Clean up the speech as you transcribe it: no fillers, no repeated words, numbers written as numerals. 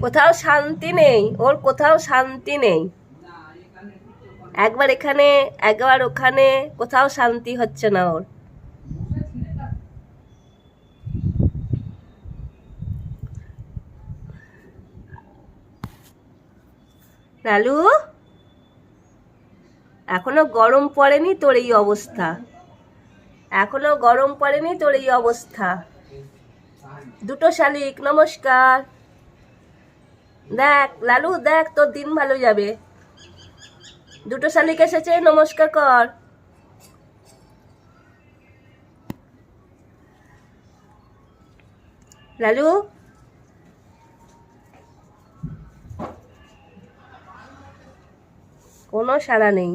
কোথাও শান্তি নেই ওর, কোথাও শান্তি নেই। একবার এখানে একবার ওখানে, কোথাও শান্তি হচ্ছে না ওর। লালু, এখনো গরম পড়েনি তোর এই অবস্থা, এখনো গরম পড়েনি তোর এই অবস্থা। দুটো শালিক নমস্কার। দেখ লালু, দেখ তোর দিন ভালো যাবে। দুটো শালিক এসেছে, নমস্কার কর। লালু, কোনো সাড়া নেই।